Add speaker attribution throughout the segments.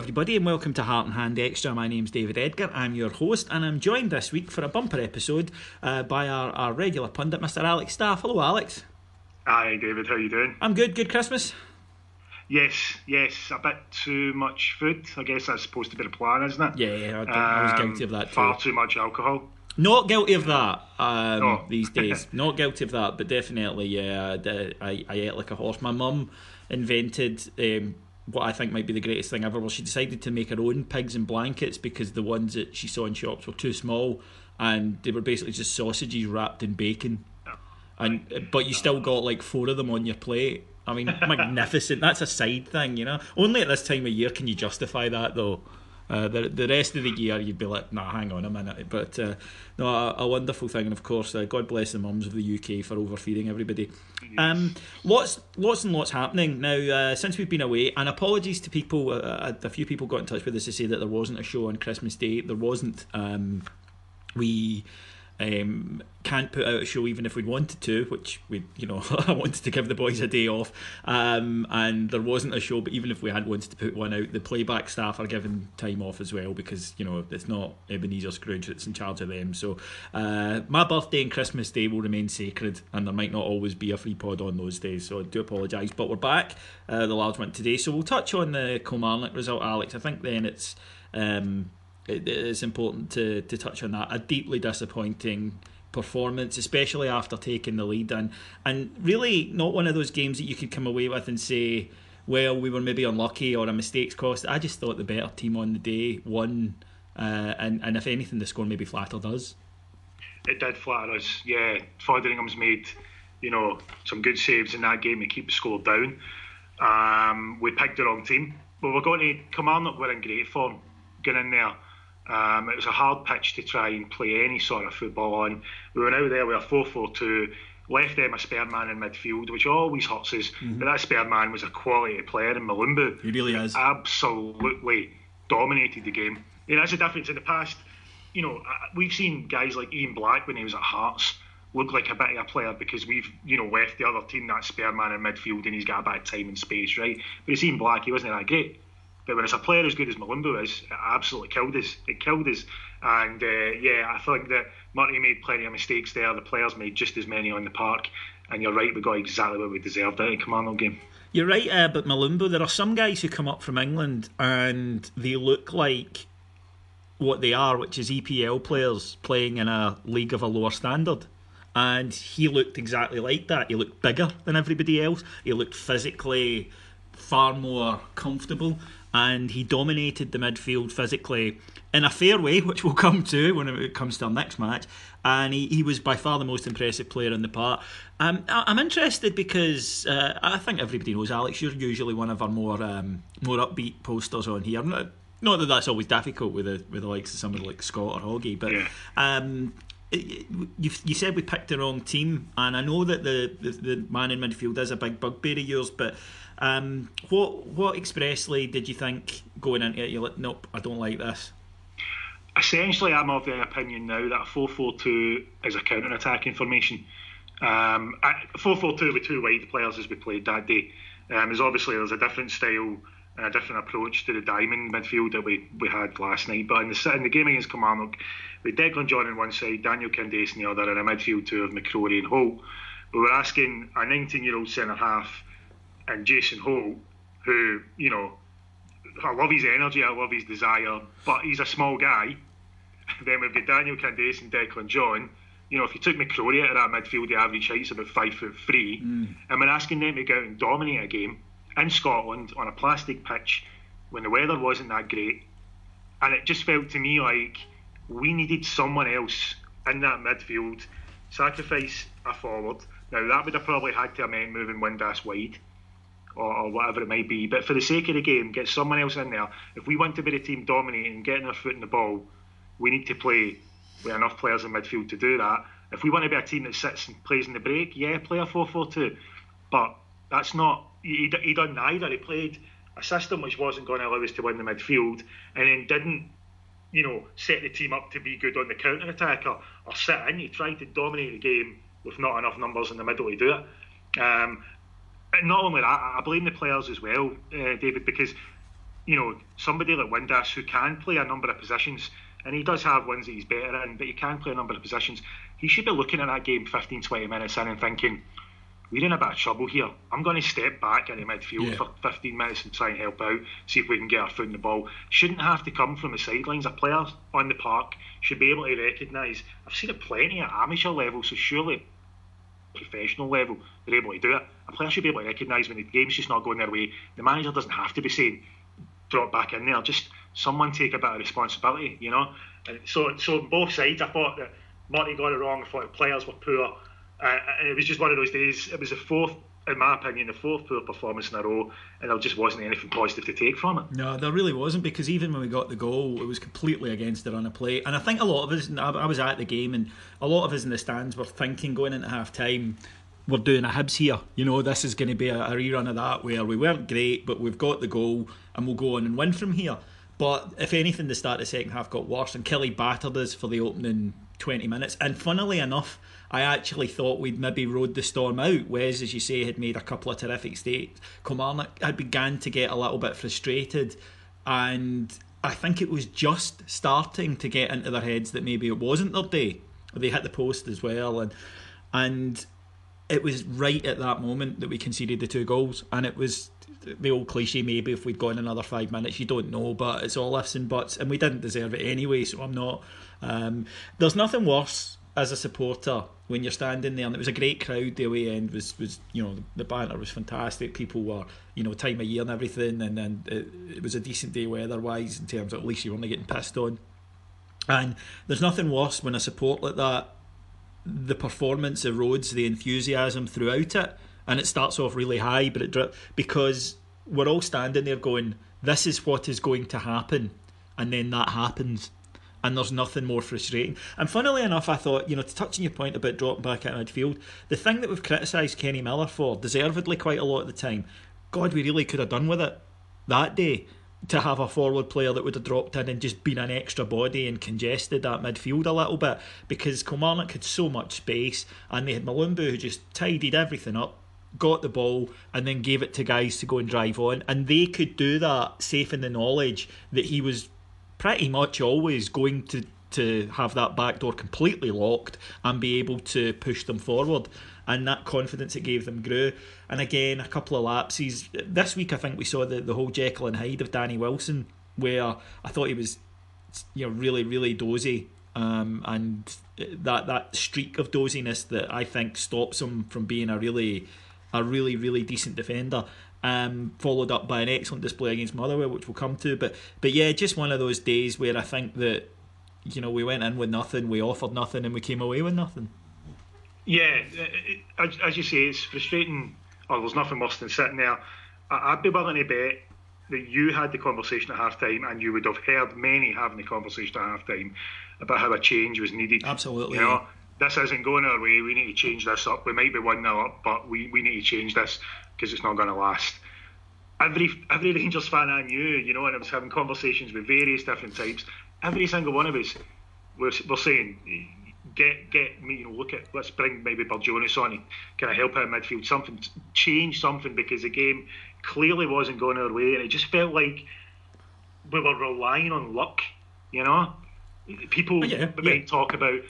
Speaker 1: everybody, and welcome to Heart and Hand Extra. My name's David Edgar, I'm your host, and I'm joined this week for a bumper episode by our regular pundit, Mr. Alex Staff. Hello, Alex.
Speaker 2: Hi, David, how you doing?
Speaker 1: I'm good. Good Christmas?
Speaker 2: Yes, a bit too much food. I guess that's supposed to be the plan, isn't it?
Speaker 1: Yeah, I was guilty of that too.
Speaker 2: Far too much alcohol.
Speaker 1: Not guilty of that
Speaker 2: No.
Speaker 1: these days. Not guilty of that, but definitely, yeah, I ate like a horse. My mum invented what I think might be the greatest thing ever. Well, she decided to make her own pigs in blankets because the ones that she saw in shops were too small, and they were basically just sausages wrapped in bacon. But you still got like 4 of them on your plate. I mean, magnificent. That's a side thing, you know. Only at this time of year can you justify that, though. The rest of the year you'd be like, nah, hang on a minute. But no, a wonderful thing, and of course, God bless the mums of the UK for overfeeding everybody.
Speaker 2: Yes.
Speaker 1: Lots and lots happening now since we've been away, and apologies to people. A few people got in touch with us to say that there wasn't a show on Christmas Day. There wasn't. We can't put out a show even if we'd wanted to, which I wanted to give the boys a day off, and there wasn't a show. But even if we had wanted to put one out, the playback staff are given time off as well, because it's not Ebenezer Scrooge that's in charge of them. So my birthday and Christmas Day will remain sacred, and there might not always be a free pod on those days, so I do apologise, but we're back. The lads went today, so we'll touch on the Kilmarnock result, Alex. I think then it's important to touch on that. A deeply disappointing performance, especially after taking the lead, and really not one of those games that you could come away with and say, well, we were maybe unlucky or a mistake's cost. I just thought the better team on the day won, and if anything, the score maybe flattered us.
Speaker 2: It did flatter us, yeah. Fotheringham's made some good saves in that game to keep the score down. We picked the wrong team, but we're going to Kilmarnock. We're in great form getting in there. It was a hard pitch to try and play any sort of football on. We went out there with a 4-4-2, left them a spare man in midfield, which always hurts us. But that spare man was a quality player in Malumbu.
Speaker 1: He really is.
Speaker 2: Absolutely dominated the game. That's the difference. In the past, we've seen guys like Ian Black when he was at Hearts look like a bit of a player because we've left the other team that spare man in midfield and he's got a bad time and space, right? But it's Ian Black, he wasn't that great. But when it's a player as good as Malumbu is, it absolutely killed us. It killed us. And I think that Murray made plenty of mistakes there. The players made just as many on the park. And you're right, we got exactly what we deserved out of the Kilmarnock game.
Speaker 1: You're right, but Malumbu, there are some guys who come up from England and they look like what they are, which is EPL players playing in a league of a lower standard. And he looked exactly like that. He looked bigger than everybody else. He looked physically far more comfortable, and he dominated the midfield physically in a fair way, which we'll come to when it comes to our next match. And he was by far the most impressive player in the part. I'm interested because I think everybody knows, Alex, you're usually one of our more upbeat posters on here. Not that that's always difficult with the likes of somebody like Scott or Hoggy, but you said we picked the wrong team, and I know that the man in midfield is a big bugbear of yours, but what expressly did you think going into it? You're like, nope, I don't like this.
Speaker 2: Essentially, I'm of the opinion now that a 4-4-2 is a counter-attacking formation. 4-4-2 with 2 wide players as we played that day. There's a different style and a different approach to the diamond midfield that we had last night. But in the game against Kilmarnock, with Declan John on one side, Daniel Candace on the other, and a midfield 2 of McCrory and Holt, we were asking a 19-year-old centre-half and Jason Holt, who, I love his energy, I love his desire, but he's a small guy. Then we've got Daniel Candace and Declan John. If you took McCrory out of that midfield, the average height's about 5'3", and we're asking them to go out and dominate a game in Scotland on a plastic pitch when the weather wasn't that great. And it just felt to me like we needed someone else in that midfield, sacrifice a forward. Now that would have probably had to have meant moving Windass wide or whatever it might be, but for the sake of the game, get someone else in there. If we want to be the team dominating, getting our foot in the ball, we need to play with enough players in midfield to do that. If we want to be a team that sits and plays in the break, play a 4-4-2, but that's not. He done neither. He played a system which wasn't going to allow us to win the midfield, and then didn't set the team up to be good on the counter attack or sit in. He tried to dominate the game with not enough numbers in the middle to do it. And not only that, I blame the players as well, David, because somebody like Windass who can play a number of positions, and he does have ones that he's better in, but he can play a number of positions. He should be looking at that game 15-20 minutes in and thinking, we're in a bit of trouble here. I'm going to step back into midfield for 15 minutes and try and help out, see if we can get our foot in the ball. Shouldn't have to come from the sidelines. A player on the park should be able to recognise. I've seen it plenty at amateur level, so surely professional level they're able to do it. A player should be able to recognise when the game's just not going their way. The manager doesn't have to be saying, drop back in there. Just someone take a bit of responsibility, And so on both sides, I thought that Marty got it wrong. I thought the players were poor. And it was just one of those days. It was in my opinion, the fourth poor performance in a row, and there just wasn't anything positive to take from it.
Speaker 1: No, there really wasn't, because even when we got the goal, it was completely against the run of play. And I think a lot of us, I was at the game, and a lot of us in the stands were thinking going into half time, we're doing a Hibs here. This is going to be a rerun of that, where we weren't great, but we've got the goal and we'll go on and win from here. But if anything, the start of the second half got worse, and Kelly battered us for the opening 20 minutes. And funnily enough, I actually thought we'd maybe rode the storm out. Wes, as you say, had made a couple of terrific states. Kilmarnock had began to get a little bit frustrated, and I think it was just starting to get into their heads that maybe it wasn't their day. They hit the post as well, and it was right at that moment that we conceded the 2 goals. And it was the old cliche, maybe if we'd gone another 5 minutes, you don't know, but it's all ifs and buts, and we didn't deserve it anyway, so I'm not there's nothing worse as a supporter when you're standing there, and it was a great crowd. The away end was the banter was fantastic. People were time of year and everything, and then it was a decent day weather wise in terms of at least you weren't getting pissed on. And there's nothing worse when a support like that, the performance erodes the enthusiasm throughout it, and it starts off really high, but it because we're all standing there going, this is what is going to happen, and then that happens, and there's nothing more frustrating. And funnily enough, I thought, to touch on your point about dropping back at midfield, the thing that we've criticised Kenny Miller for, deservedly quite a lot of the time, God, we really could have done with it that day, to have a forward player that would have dropped in and just been an extra body and congested that midfield a little bit, because Kilmarnock had so much space, and they had Malumbu who just tidied everything up, got the ball, and then gave it to guys to go and drive on, and they could do that safe in the knowledge that he was pretty much always going to have that back door completely locked and be able to push them forward. And that confidence it gave them grew. And again, a couple of lapses. This week I think we saw the whole Jekyll and Hyde of Danny Wilson, where I thought he was really, really dozy, and that streak of doziness that I think stops him from being a really, really decent defender. Followed up by an excellent display against Motherwell, which we'll come to. But yeah, just one of those days where I think that we went in with nothing, we offered nothing, and we came away with nothing.
Speaker 2: Yeah, as you say, it's frustrating. There's nothing worse than sitting there. I'd be willing to bet that you had the conversation at half time, and you would have heard many having the conversation at half time about how a change was needed.
Speaker 1: Absolutely.
Speaker 2: This isn't going our way, we need to change this up. We might be 1-0 up, but we need to change this because it's not going to last. Every Rangers fan I knew, and I was having conversations with various different types, every single one of us were saying, get me, let's bring maybe Burjonis on and kind of help out in midfield, something, change something, because the game clearly wasn't going our way, and it just felt like we were relying on luck, People might talk about,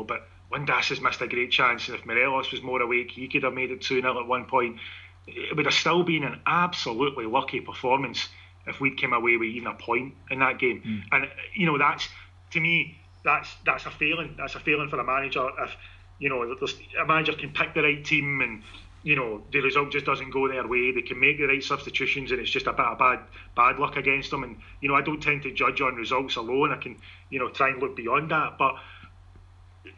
Speaker 2: but Windass has missed a great chance, and if Morelos was more awake, he could have made it 2-0 at one point. It would have still been an absolutely lucky performance if we'd come away with even a point in that game. And that's, to me, that's a failing. That's a failing for a manager. If a manager can pick the right team, and the result just doesn't go their way, they can make the right substitutions, and it's just a bit of bad luck against them. And I don't tend to judge on results alone. I can try and look beyond that, but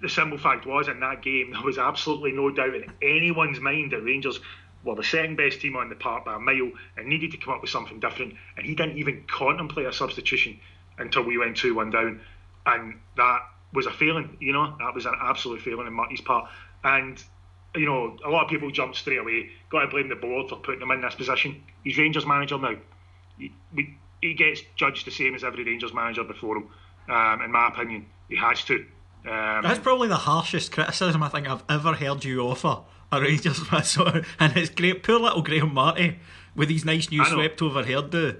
Speaker 2: the simple fact was, in that game, there was absolutely no doubt in anyone's mind that Rangers were the second best team on the park by a mile and needed to come up with something different. And he didn't even contemplate a substitution until we went 2-1 down, and that was a failing. That was an absolute failing on Marty's part. And a lot of people jumped straight away. Got to blame the board for putting him in this position. He's Rangers manager now. He gets judged the same as every Rangers manager before him. In my opinion, he has to.
Speaker 1: That's probably the harshest criticism I think I've ever heard you offer a Rangers fan, and it's great. Poor little Graham Marty with his nice new swept over hairdo.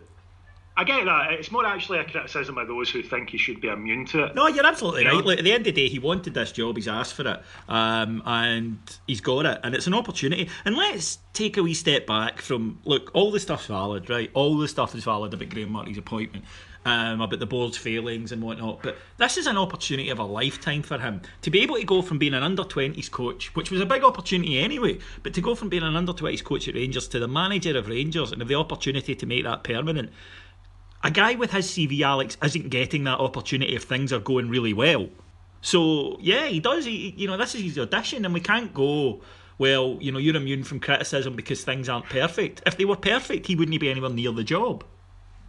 Speaker 2: I get that. It's more actually a criticism of those who think he should be immune to it.
Speaker 1: No, you're absolutely right. Like, at the end of the day, he wanted this job, he's asked for it, and he's got it, and it's an opportunity. And let's take a wee step back from, look, all the stuff's valid, right? All the stuff is valid about Graham Marty's appointment, about the board's failings and whatnot, but this is an opportunity of a lifetime for him. To be able to go from being an under-20s coach, which was a big opportunity anyway, but to go from being an under-20s coach at Rangers to the manager of Rangers and have the opportunity to make that permanent. A guy with his CV, Alex, isn't getting that opportunity if things are going really well. So, yeah, he does. This is his audition, and we can't go, well, you're immune from criticism because things aren't perfect. If they were perfect, he wouldn't be anywhere near the job.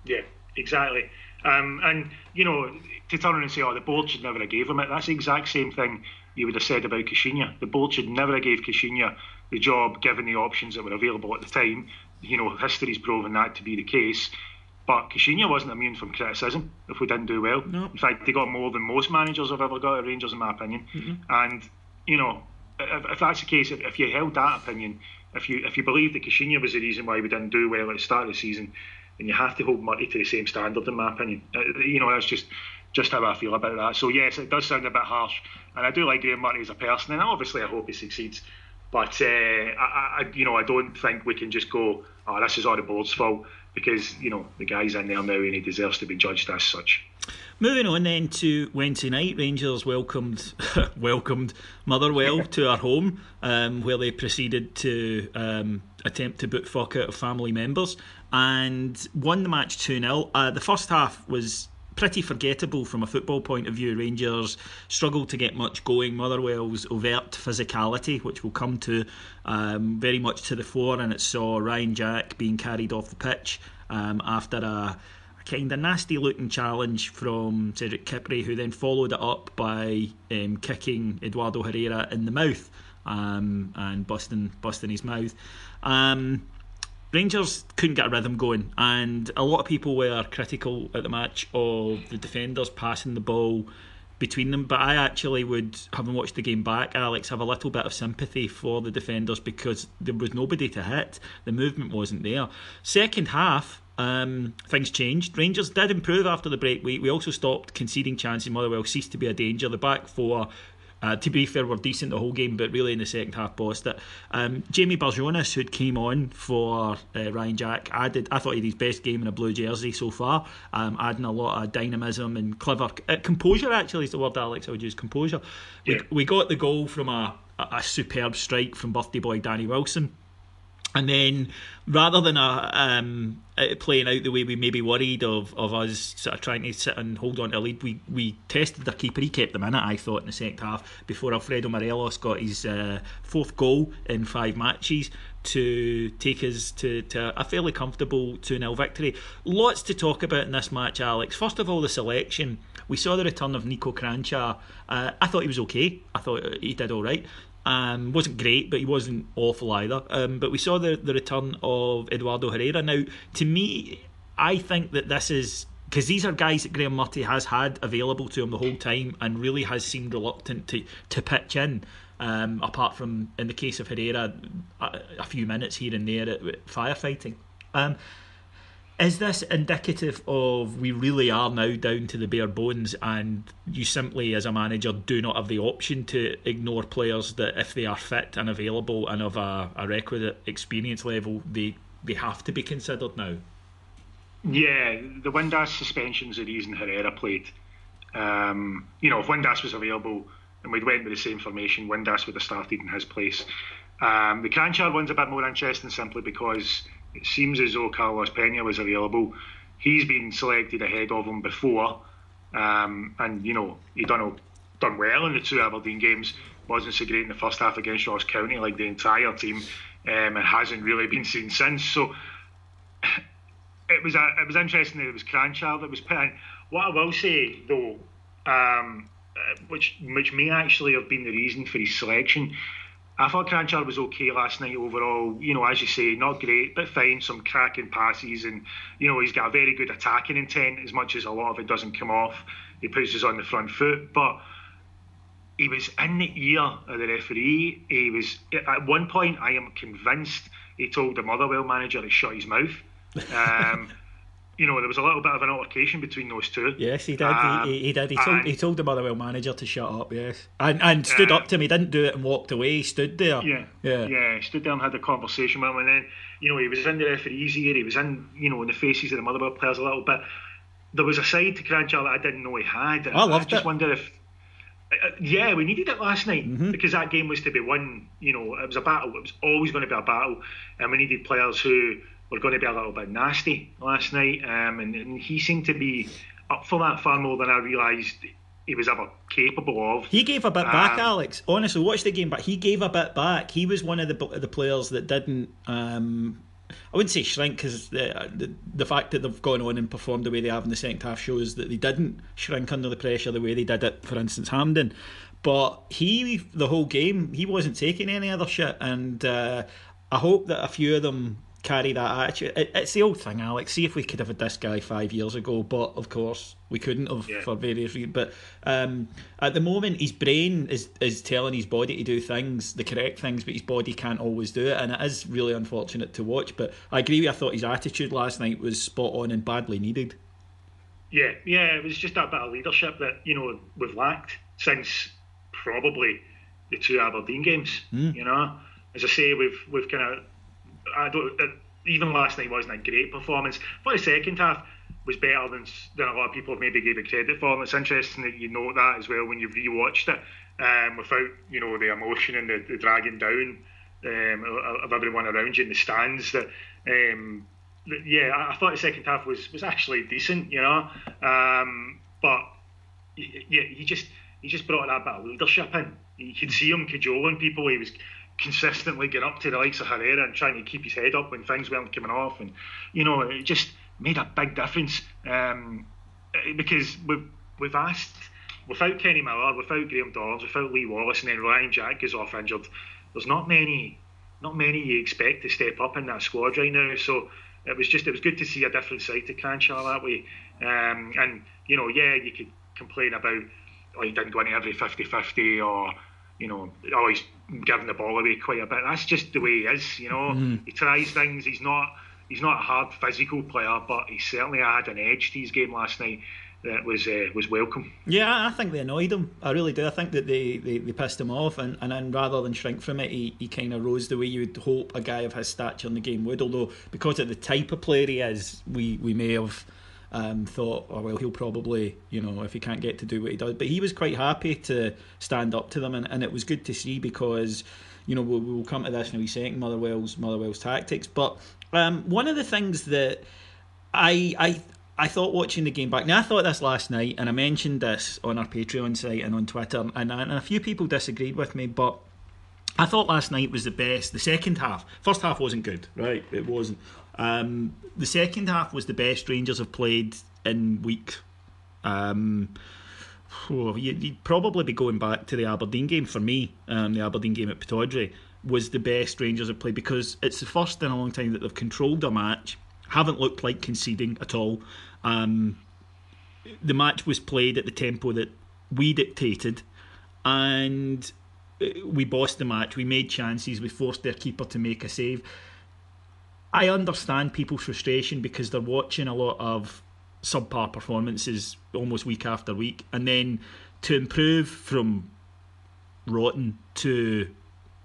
Speaker 2: Yeah, exactly. And, to turn around and say, the board should never have gave him it, that's the exact same thing you would have said about Kushinya. The board should never have gave Kushinya the job given the options that were available at the time. History's proven that to be the case. But Kushinya wasn't immune from criticism if we didn't do well.
Speaker 1: No.
Speaker 2: In fact, they got more than most managers have ever got at Rangers, in my opinion. Mm-hmm. And, if that's the case, if you held that opinion, if you believe that Kushinya was the reason why we didn't do well at the start of the season, then you have to hold Murty to the same standard, in my opinion. That's just how I feel about that. So, yes, it does sound a bit harsh. And I do like Graham Murty as a person, and obviously I hope he succeeds. But I don't think we can just go, this is all the board's fault, because the guy's in there now and he deserves to be judged as such.
Speaker 1: Moving on then to Wednesday night, Rangers welcomed Motherwell to our home, where they proceeded to attempt to boot fuck out of family members and won the match 2-0. The first half was pretty forgettable from a football point of view. Rangers struggled to get much going. Motherwell's overt physicality, which we'll come to, very much to the fore, and it saw Ryan Jack being carried off the pitch after a kind of nasty looking challenge from Cedric Kipre, who then followed it up by kicking Eduardo Herrera in the mouth and busting his mouth. Rangers couldn't get a rhythm going, and a lot of people were critical at the match of the defenders passing the ball between them, but I actually would, having watched the game back, Alex, have a little bit of sympathy for the defenders because there was nobody to hit. The movement wasn't there. Second half, things changed. Rangers did improve after the break. We also stopped conceding chances. Motherwell ceased to be a danger. The back four, to be fair, were decent the whole game, but really in the second half bossed it. Jamie Barjonas, who came on for Ryan Jack, I thought he had his best game in a blue jersey so far, adding a lot of dynamism and clever composure. Actually is the word, Alex, I would use, composure.
Speaker 2: Yeah.
Speaker 1: We got the goal from a superb strike from birthday boy Danny Wilson. And then, rather than playing out the way we maybe worried of us sort of trying to sit and hold on to a lead, we tested their keeper. He kept them in it, I thought, in the second half, before Alfredo Morelos got his fourth goal in 5 matches to take us to a fairly comfortable 2-0 victory. Lots to talk about in this match, Alex. First of all, the selection. We saw the return of Nico Kranjčar. I thought he was okay. I thought he did all right. Wasn't great, but he wasn't awful either. But we saw the return of Eduardo Herrera. Now, to me, I think that this is because these are guys that Graham Murty has had available to him the whole time and really has seemed reluctant to pitch in, apart from, in the case of Herrera, a few minutes here and there at firefighting. Is this indicative of we really are now down to the bare bones and you simply, as a manager, do not have the option to ignore players that, if they are fit and available and of a requisite experience level, they have to be considered now?
Speaker 2: Yeah, the Windass suspension's the reason Herrera played. If Windass was available and we'd went with the same formation, Windass would have started in his place. The Kranjčar one's a bit more interesting simply because it seems as though Carlos Pena was available. He's been selected ahead of him before, and he done well in the 2 Aberdeen games. Wasn't so great in the first half against Ross County, like the entire team, and hasn't really been seen since. So it was interesting that it was Kranjčar that was put in. What I will say though, which may actually have been the reason for his selection. I thought Kranjčar was okay last night overall. As you say, not great, but fine. Some cracking passes, and he's got a very good attacking intent. As much as a lot of it doesn't come off, he puts us on the front foot. But he was in the ear of the referee. He was, at one point, I am convinced he told the Motherwell manager to shut his mouth. There was a little bit of an altercation between those two.
Speaker 1: Yes, he did. He did. He told the Motherwell manager to shut up. Yes, and stood up to him. He didn't do it and walked away. He stood there.
Speaker 2: Yeah. Stood there and had a conversation with him. And then, he was in the referee's ear. He was in, in the faces of the Motherwell players a little bit. There was a side to Cranchar that I didn't know he had. And
Speaker 1: I loved it.
Speaker 2: I just wonder if. We needed it last night because that game was to be won. It was a battle. It was always going to be a battle, and we needed players who were going to be a little bit nasty last night. And he seemed to be up for that far more than I realised he was ever capable of.
Speaker 1: He gave a bit back, Alex. Honestly, watch the game, but he gave a bit back. He was one of the players that didn't. I wouldn't say shrink, because the fact that they've gone on and performed the way they have in the second half shows that they didn't shrink under the pressure the way they did it, for instance, Hampden. But the whole game, he wasn't taking any other shit, and I hope that a few of them carry that attitude. It's the old thing, Alex. See if we could have had this guy 5 years ago, but of course we couldn't have for various reasons. But at the moment, his brain is telling his body to do things, the correct things, but his body can't always do it, and it is really unfortunate to watch. But I agree with you. I thought his attitude last night was spot on and badly needed.
Speaker 2: Yeah, it was just that bit of leadership that we've lacked since probably the two Aberdeen games. As I say, we've kind of. Even last night wasn't a great performance. But the second half was better than a lot of people have maybe gave it credit for. And it's interesting that you note that as well when you've rewatched it, without the emotion and the dragging down of everyone around you in the stands. I thought the second half was actually decent, but he just brought that bit of leadership in. You could see him cajoling people. He was consistently getting up to the likes of Herrera and trying to keep his head up when things weren't coming off, and it just made a big difference, because we've asked, without Kenny Miller, without Graham Dorrans, without Lee Wallace, and then Ryan Jack goes off injured, there's not many you expect to step up in that squad right now. So it was good to see a different side to Cranchar that way, and you could complain about he didn't go into every 50-50, or he's giving the ball away quite a bit. That's just the way he is, He tries things. He's not a hard physical player, but he certainly had an edge to his game last night that was welcome.
Speaker 1: Yeah, I think they annoyed him. I really do. I think that they pissed him off, and then rather than shrink from it, he kind of rose the way you would hope a guy of his stature in the game would. Although, because of the type of player he is, we may have thought, oh well, he'll probably, if he can't get to do what he does. But he was quite happy to stand up to them, and it was good to see, because we'll come to this in a wee second, Motherwell's tactics. But one of the things that I thought watching the game back, now I thought this last night, and I mentioned this on our Patreon site and on Twitter, and a few people disagreed with me, but I thought last night was the best. The second half, first half wasn't good, right? It wasn't. The second half was the best Rangers have played in weeks. You'd probably be going back to the Aberdeen game for me. The Aberdeen game at Pittodrie was the best Rangers have played, because it's the first in a long time that they've controlled their match, haven't looked like conceding at all. The match was played at the tempo that we dictated, and we bossed the match. We made chances. We forced their keeper to make a save. I understand people's frustration, because they're watching a lot of subpar performances almost week after week, and then to improve from rotten to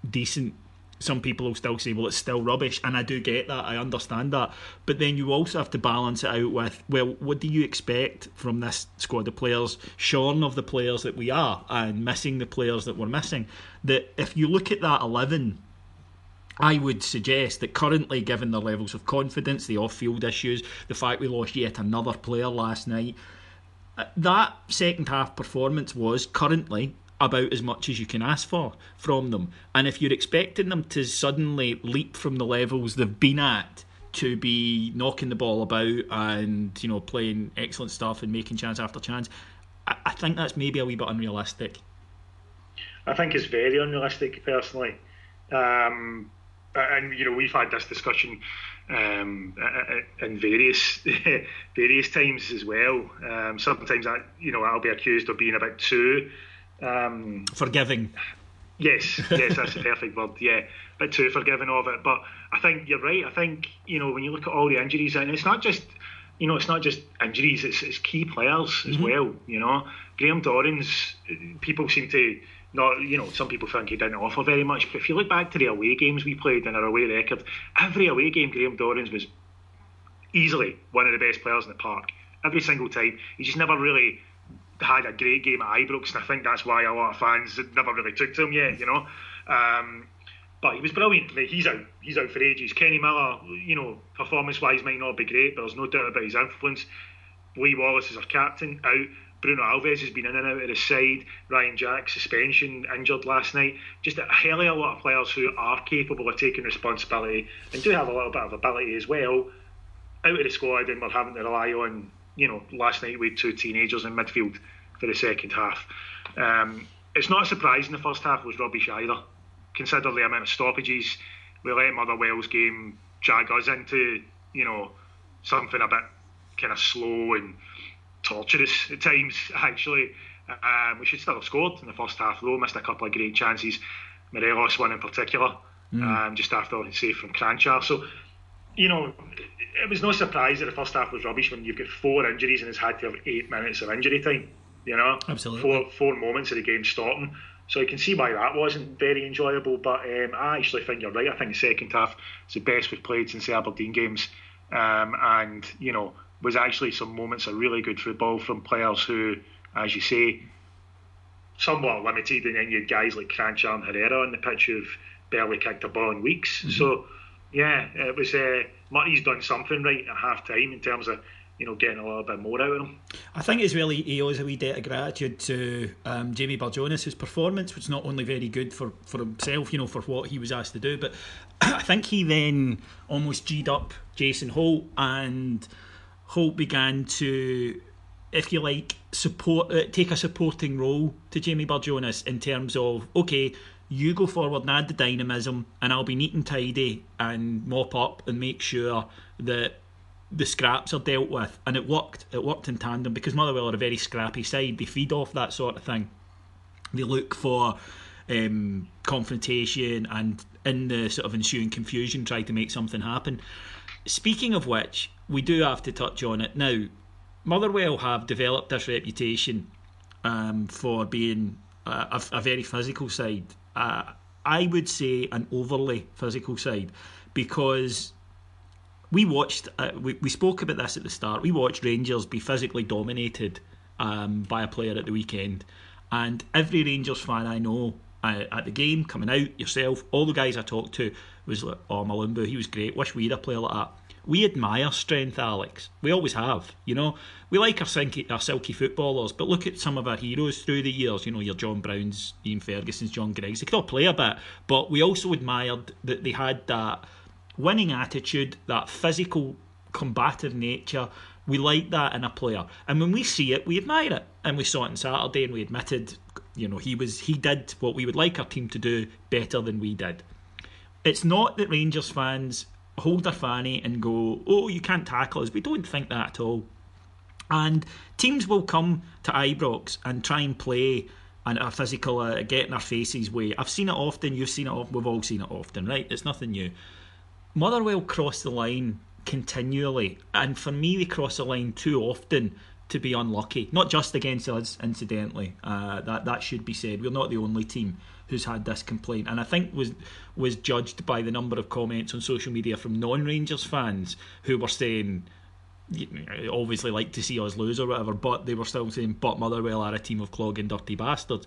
Speaker 1: decent, some people will still say, well, it's still rubbish, and I do get that, I understand that, but then you also have to balance it out with, well, what do you expect from this squad of players, shorn of the players that we are and missing the players that we're missing? That if you look at that 11, I would suggest that currently, given their levels of confidence, the off-field issues, the fact we lost yet another player last night, that second half performance was currently about as much as you can ask for from them. And if you're expecting them to suddenly leap from the levels they've been at to be knocking the ball about and playing excellent stuff and making chance after chance, I think that's maybe a wee bit unrealistic.
Speaker 2: I think it's very unrealistic, personally. And we've had this discussion in various times as well. Sometimes I'll be accused of being a bit too
Speaker 1: Forgiving.
Speaker 2: Yes, that's the perfect word. Yeah, a bit too forgiving of it. But I think you're right. I think, when you look at all the injuries, and it's not just injuries. It's key players as well. Graham Dorrans. People seem to not. Some people think he didn't offer very much. But if you look back to the away games we played in our away record, every away game Graham Dorrans was easily one of the best players in the park. Every single time. He just never really had a great game at Ibrox, and I think that's why a lot of fans never really took to him yet, but he was brilliant. He's out for ages. Kenny Miller, performance-wise might not be great, but there's no doubt about his influence. Lee Wallace is our captain, out. Bruno Alves has been in and out of his side. Ryan Jack, suspension, injured last night. Just a hell of a lot of players who are capable of taking responsibility and do have a little bit of ability as well, out of the squad, and we're having to rely on, last night we had 2 teenagers in midfield for the second half. It's not surprising the first half was rubbish either. Consider the amount of stoppages. We let Motherwell's game drag us into, something a bit kind of slow and torturous at times, actually. We should still have scored in the first half, though. Missed a couple of great chances. Morelos one in particular, just after a save from Cranchar. So, it was no surprise that the first half was rubbish when you've got 4 injuries and it's had to have 8 minutes of injury time.
Speaker 1: Absolutely.
Speaker 2: Four moments of the game stopping. So you can see why that wasn't very enjoyable. But I actually think you're right. I think the second half is the best we've played since the Aberdeen games. And, was actually some moments of really good football from players who, as you say, somewhat limited. And then you had guys like Cranchar and Herrera on the pitch who've barely kicked a ball in weeks. Mm-hmm. So, yeah, it was Murray's done something right at half time in terms of getting a little bit more out of him.
Speaker 1: I think as well he owes a wee debt of gratitude to Jamie Barjonas' performance, which is not only very good for himself, for what he was asked to do, but I think he then almost G'd up Jason Holt, and Holt began to, if you like, take a supporting role to Jamie Barjonas in terms of, okay, you go forward and add the dynamism, and I'll be neat and tidy and mop up and make sure that the scraps are dealt with. And it worked in tandem, because Motherwell are a very scrappy side. They feed off that sort of thing. They look for confrontation, and in the sort of ensuing confusion try to make something happen. Speaking of which, we do have to touch on it now. Motherwell have developed this reputation for being a very physical side. I would say an overly physical side, because we watched, we spoke about this at the start, we watched Rangers be physically dominated by a player at the weekend, and every Rangers fan I know at the game, coming out, yourself, all the guys I talked to was like, oh, Malumbu, he was great, wish we had a player like that. We admire strength, Alex. We always have, We like our silky footballers, but look at some of our heroes through the years, your John Browns, Ian Ferguson's, John Griggs. They could all play a bit, but we also admired that they had that winning attitude, that physical, combative nature. We like that in a player, and when we see it, we admire it. And we saw it on Saturday, and we admitted, he did what we would like our team to do better than we did. It's not that Rangers fans hold their fanny and go, oh, you can't tackle us. We don't think that at all. And teams will come to Ibrox and try and play and are physical, get in our faces way. I've seen it often, you've seen it often, we've all seen it often, right? It's nothing new. Motherwell cross the line continually, and for me they cross the line too often to be unlucky. Not just against us, incidentally. That should be said. We're not the only team who's had this complaint, and I think was judged by the number of comments on social media from non-Rangers fans who were saying, obviously like to see us lose or whatever, but they were still saying, but Motherwell are a team of clogging dirty bastards.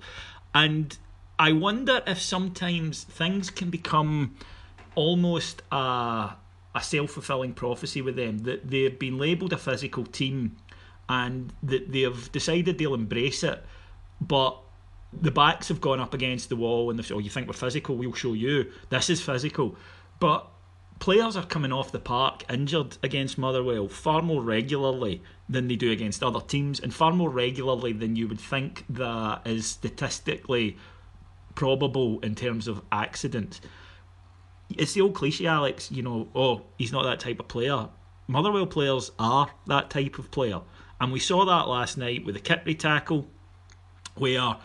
Speaker 1: And I wonder if sometimes things can become almost a self-fulfilling prophecy with them, that they've been labelled a physical team and that they've decided they'll embrace it, but the backs have gone up against the wall and they've said, oh, you think we're physical, we'll show you, this is physical. But players are coming off the park injured against Motherwell far more regularly than they do against other teams, and far more regularly than you would think that is statistically probable in terms of accident. It's the old cliche, Alex, oh, he's not that type of player. Motherwell players are that type of player, and we saw that last night with the Kipri tackle, where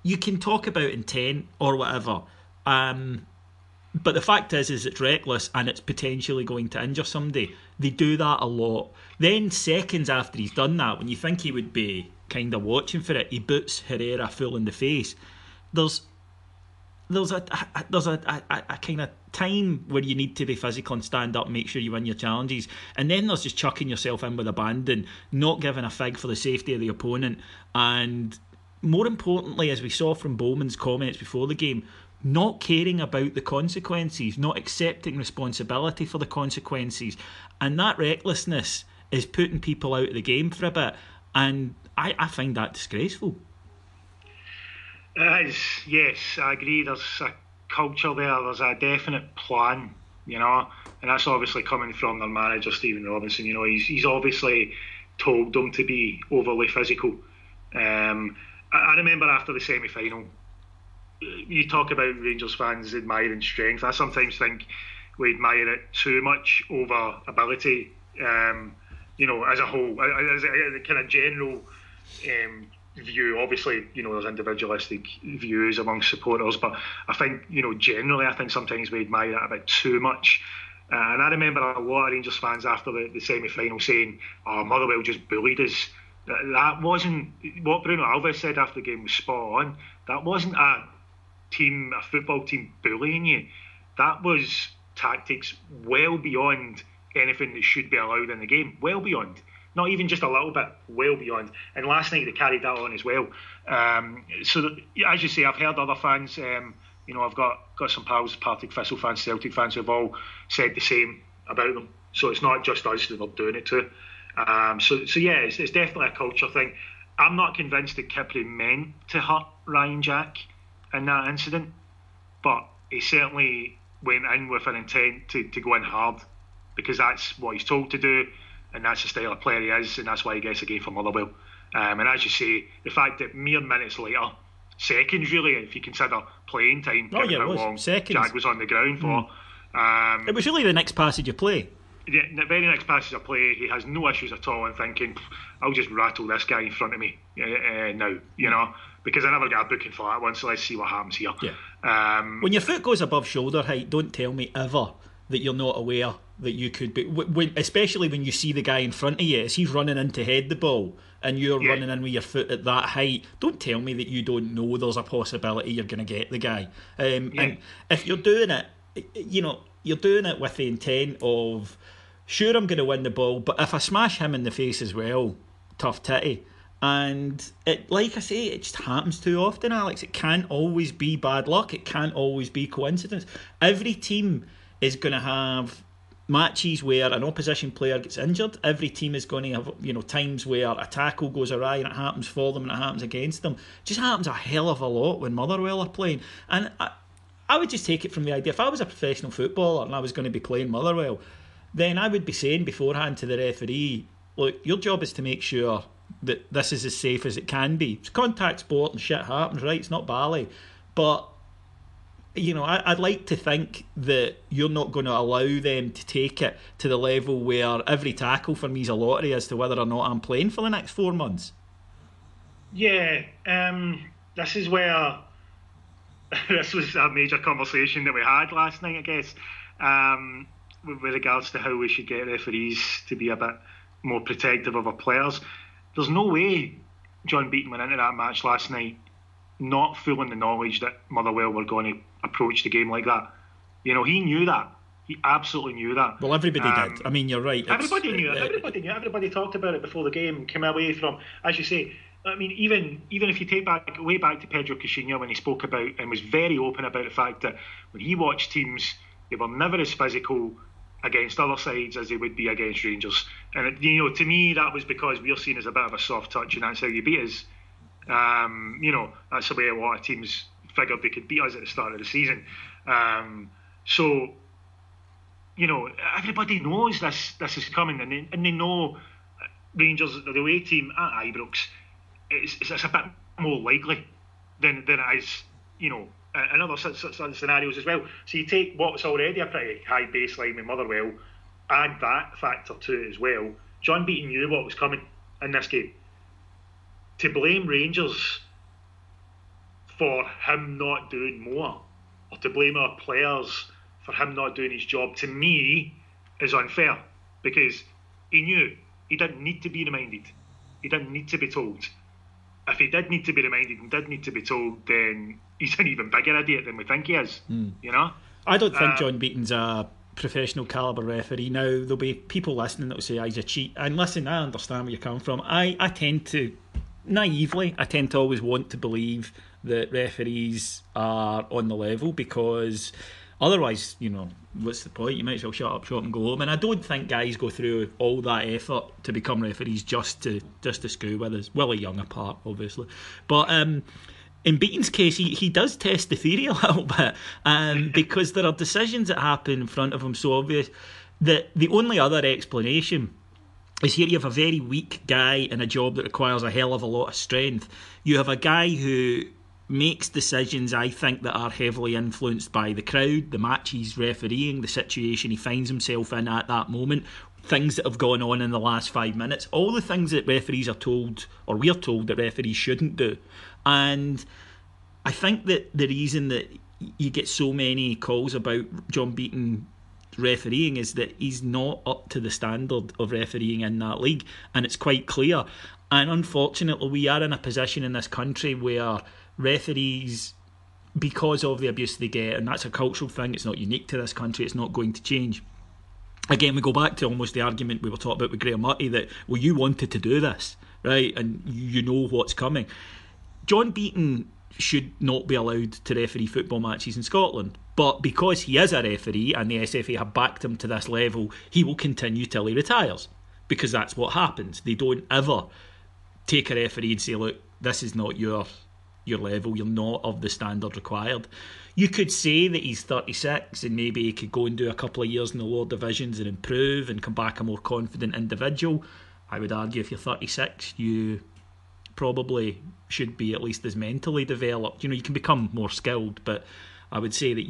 Speaker 1: you can talk about intent or whatever, but the fact is it's reckless and it's potentially going to injure somebody. They do that a lot. Then seconds after he's done that, when you think he would be kind of watching for it, he boots Herrera full in the face. There's a kind of time where you need to be physical and stand up and make sure you win your challenges, and then there's just chucking yourself in with abandon, not giving a fig for the safety of the opponent, and more importantly, as we saw from Bowman's comments before the game, not caring about the consequences, not accepting responsibility for the consequences, and that recklessness is putting people out of the game for a bit, and I find that disgraceful.
Speaker 2: It is, yes, I agree. There's a culture there. There's a definite plan, and that's obviously coming from their manager Stephen Robinson. He's obviously told them to be overly physical. I remember after the semi-final, you talk about Rangers fans admiring strength. I sometimes think we admire it too much over ability. As a whole, as a kind of general view. Obviously, there's individualistic views among supporters, but I think, generally, I think sometimes we admire it a bit too much. And I remember a lot of Rangers fans after the semi-final saying, "Oh, Motherwell just bullied us." That wasn't what Bruno Alves said after the game. Was spot on. That wasn't a football team bullying you. That was tactics well beyond anything that should be allowed in the game. Well beyond. Not even just a little bit, well beyond. And last night they carried that on as well. So that, as you say, I've heard other fans. I've got some pals, Partick Thistle fans, Celtic fans, who've all said the same about them. So it's not just us that they're doing it to. So yeah, it's definitely a culture thing. I'm not convinced that Kipre meant to hurt Ryan Jack in that incident, but he certainly went in with an intent to go in hard, because that's what he's told to do, and that's the style of player he is, and that's why he gets a game for Motherwell. And as you say, the fact that mere minutes later, seconds really, if you consider playing time, how long seconds. Jack was on the ground for.
Speaker 1: It was really the next passage of play.
Speaker 2: Yeah, the very next passage of play, he has no issues at all in thinking, I'll just rattle this guy in front of me now, because I never got a booking for that one, so let's see what happens here.
Speaker 1: Yeah. When your foot goes above shoulder height, don't tell me ever that you're not aware that you could be, especially when you see the guy in front of you as he's running in to head the ball and you're running in with your foot at that height. Don't tell me that you don't know there's a possibility you're going to get the guy. And if you're doing it, you're doing it with the intent of, sure, I'm going to win the ball, but if I smash him in the face as well, tough titty. And it, like I say, it just happens too often, Alex. It can't always be bad luck. It can't always be coincidence. Every team is going to have matches where an opposition player gets injured. Every team is going to have times where a tackle goes awry and it happens for them and it happens against them. It just happens a hell of a lot when Motherwell are playing. And I would just take it from the idea, if I was a professional footballer and I was going to be playing Motherwell, then I would be saying beforehand to the referee, look, your job is to make sure that this is as safe as it can be. It's contact sport and shit happens, right? It's not ballet. But I'd like to think that you're not going to allow them to take it to the level where every tackle for me is a lottery as to whether or not I'm playing for the next 4 months.
Speaker 2: Yeah, this is where this was a major conversation that we had last night, I guess, with regards to how we should get referees to be a bit more protective of our players. There's no way John Beaton went into that match last night not full in the knowledge that Motherwell were going to approach the game like that. He knew that. He absolutely knew that.
Speaker 1: Well, everybody did. I mean, you're right.
Speaker 2: Everybody knew it. Everybody knew it. Everybody talked about it before the game, came away from, as you say, I mean, even if you take way back to Pedro Caixinha when he spoke about and was very open about the fact that when he watched teams, they were never as physical against other sides as they would be against Rangers. And, to me, that was because we're seen as a bit of a soft touch, and that's how you beat us. That's the way a lot of teams figured they could beat us at the start of the season. So everybody knows this is coming, and they know Rangers, the away team at Ibrox, it's a bit more likely than it is, in other scenarios as well. So you take what's already a pretty high baseline with Motherwell, add that factor to it as well. John Beaton knew what was coming in this game. To blame Rangers for him not doing more, or to blame our players for him not doing his job, to me, is unfair, because he knew he didn't need to be reminded. He didn't need to be told. If he did need to be reminded and did need to be told, then he's an even bigger idiot than we think he is. You know?
Speaker 1: I don't think John Beaton's a professional calibre referee. Now, there'll be people listening that will say he's a cheat. And listen, I understand where you're coming from. I tend to, naively, always want to believe that referees are on the level, because otherwise, what's the point? You might as well shut up shop and go home. And I don't think guys go through all that effort to become referees just to screw with us. Willie Young apart, obviously. But in Beaton's case, he does test the theory a little bit, because there are decisions that happen in front of him so obvious that the only other explanation is here you have a very weak guy in a job that requires a hell of a lot of strength. You have a guy who makes decisions, I think, that are heavily influenced by the crowd, the match he's refereeing, the situation he finds himself in at that moment, things that have gone on in the last 5 minutes, all the things that referees are told, or we're told, that referees shouldn't do. And I think that the reason that you get so many calls about John Beaton refereeing is that he's not up to the standard of refereeing in that league, and it's quite clear. And unfortunately, we are in a position in this country where referees, because of the abuse they get, and that's a cultural thing, it's not unique to this country, it's not going to change. Again, we go back to almost the argument we were talking about with Graham Murty, that, well, you wanted to do this, right, and you know what's coming. John Beaton should not be allowed to referee football matches in Scotland, but because he is a referee and the SFA have backed him to this level, he will continue till he retires, because that's what happens. They don't ever take a referee and say, look, this is not your level, you're not of the standard required. You could say that he's 36 and maybe he could go and do a couple of years in the lower divisions and improve and come back a more confident individual. I would argue if you're 36, you probably should be at least as mentally developed. You can become more skilled, but I would say that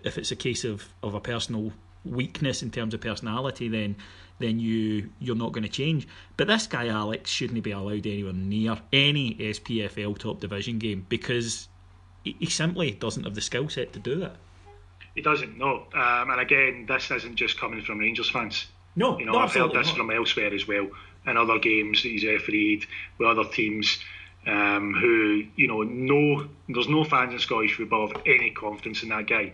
Speaker 1: if it's a case of a personal weakness in terms of personality, then you're not going to change. But this guy Alex shouldn't be allowed anywhere near any SPFL top division game, because he simply doesn't have the skill set to do it.
Speaker 2: He doesn't, no. And again, this isn't just coming from Rangers fans.
Speaker 1: No,
Speaker 2: I've heard this from elsewhere as well, in other games that he's refereed with other teams who, know there's no fans in Scottish football have any confidence in that guy.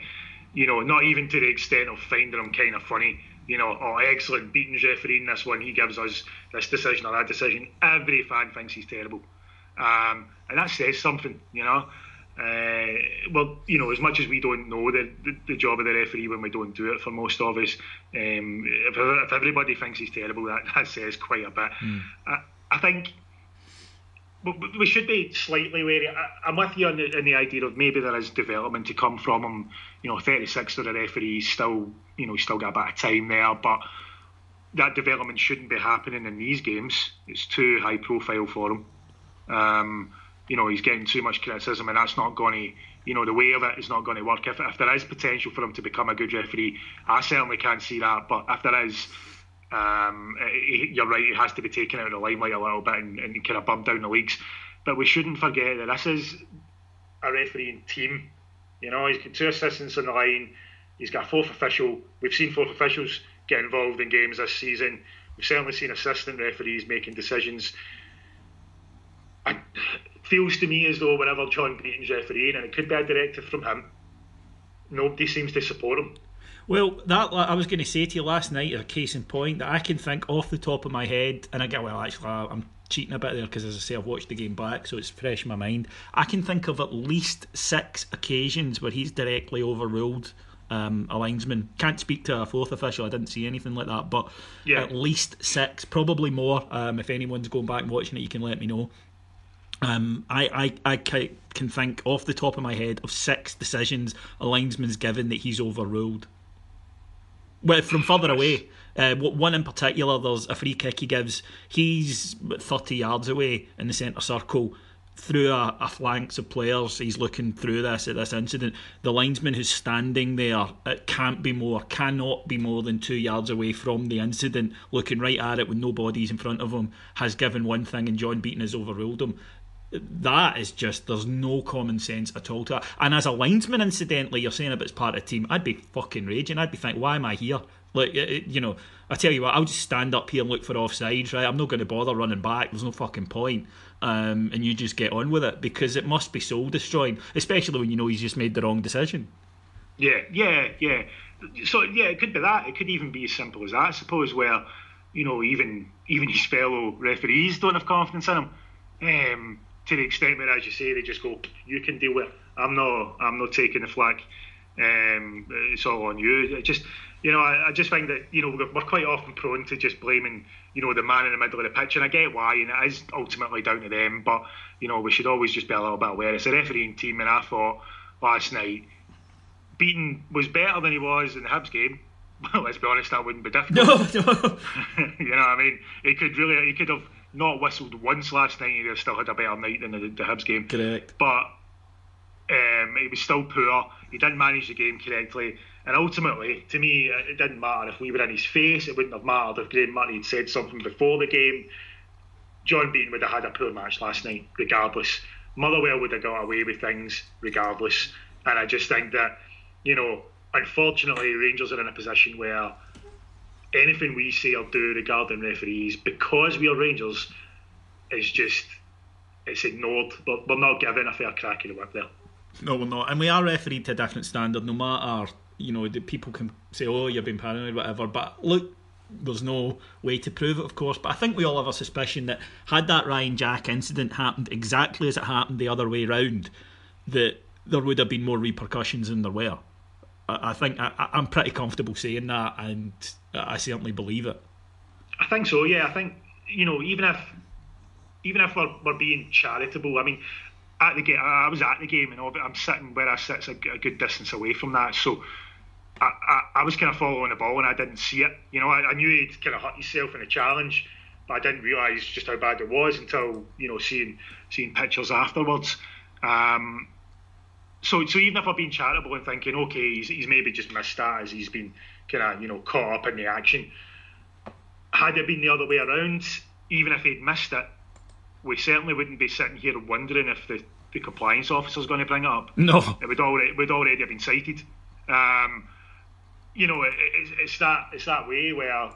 Speaker 2: Not even to the extent of finding him kind of funny. Excellent, Beaton's refereing this one, he gives us this decision or that decision. Every fan thinks he's terrible. And that says something, as much as we don't know the job of the referee when we don't do it for most of us, if everybody thinks he's terrible, that says quite a bit. I think we should be slightly wary. I'm with you in the idea of maybe there is development to come from him. 36 for the referee, still got a bit of time there, but that development shouldn't be happening in these games. It's too high profile for him. He's getting too much criticism, and that's not going to, the way of it is not going to work. If there is potential for him to become a good referee, I certainly can't see that, but if there is, you're right, it has to be taken out of the limelight a little bit and kind of bumped down the leagues. But we shouldn't forget that this is a refereeing team. He's got 2 assistants on the line, he's got a 4th official. We've seen 4th officials get involved in games this season. We've certainly seen assistant referees making decisions. It feels to me as though whenever John Beaton's refereeing, and it could be a directive from him, nobody seems to support him.
Speaker 1: Well, that I was going to say to you last night, a case in point, that I can think off the top of my head, and I'm cheating a bit there because, as I say, I've watched the game back, so it's fresh in my mind. I can think of at least 6 occasions where he's directly overruled a linesman. Can't speak to a 4th official, I didn't see anything like that, but at least 6, probably more. If anyone's going back and watching it, you can let me know. I can think off the top of my head of 6 decisions a linesman's given that he's overruled. Well, from further away. One in particular, there's a free kick he gives. He's 30 yards away in the centre circle, through a phalanx of players. He's looking through this at this incident. The linesman who's standing there, it cannot be more than 2 yards away from the incident, looking right at it with no bodies in front of him, has given one thing, and John Beaton has overruled him. that is just, there's no common sense at all to that. And as a linesman, incidentally, you're saying about it's part of the team, I'd be fucking raging. I'd be thinking, why am I here? Like, I tell you what, I'll just stand up here and look for offsides, right? I'm not going to bother running back. There's no fucking point. And you just get on with it, because it must be soul destroying, especially when you know he's just made the wrong decision.
Speaker 2: Yeah. So yeah, it could be that. It could even be as simple as that, I suppose, where even his fellow referees don't have confidence in him. To the extent where, as you say, they just go, "You can deal with it. I'm not taking the flak. It's all on you." It just, I just think that we're quite often prone to just blaming the man in the middle of the pitch, and I get why, and it is ultimately down to them. But we should always just be a little bit aware. It's a refereeing team, and I thought last night Beaton was better than he was in the Hibs game. Well, let's be honest, that wouldn't be difficult.
Speaker 1: No.
Speaker 2: You know what I mean? He could have not whistled once last night, and he'd have still had a better night than the Hibs game.
Speaker 1: Correct.
Speaker 2: But he was still poor. He didn't manage the game correctly. And ultimately, to me, it didn't matter if we were in his face. It wouldn't have mattered if Graham Murray had said something before the game. John Beaton would have had a poor match last night, regardless. Motherwell would have got away with things, regardless. And I just think that, unfortunately, Rangers are in a position where anything we say or do regarding referees, because we are Rangers, it's ignored. But we're not given a fair crack of the whip there.
Speaker 1: No, we're not. And we are refereed to a different standard, no matter, the people can say, oh, you've been paranoid, whatever. But look, there's no way to prove it, of course. But I think we all have a suspicion that had that Ryan Jack incident happened exactly as it happened the other way round, that there would have been more repercussions than there were. I think I'm pretty comfortable saying that, and I certainly believe it.
Speaker 2: I think so, yeah. I think, even if we're being charitable, I mean, at the game, I was at the game, and I'm sitting where I sit, a good distance away from that, so I was kind of following the ball and I didn't see it. I knew he'd kind of hurt himself in the challenge, but I didn't realise just how bad it was until seeing pictures afterwards. So even if I've been charitable and thinking, okay, he's maybe just missed that as he's been kind of caught up in the action, had it been the other way around, even if he'd missed it, we certainly wouldn't be sitting here wondering if the compliance officer's going to bring it up.
Speaker 1: No,
Speaker 2: it would already have been cited. It's that way where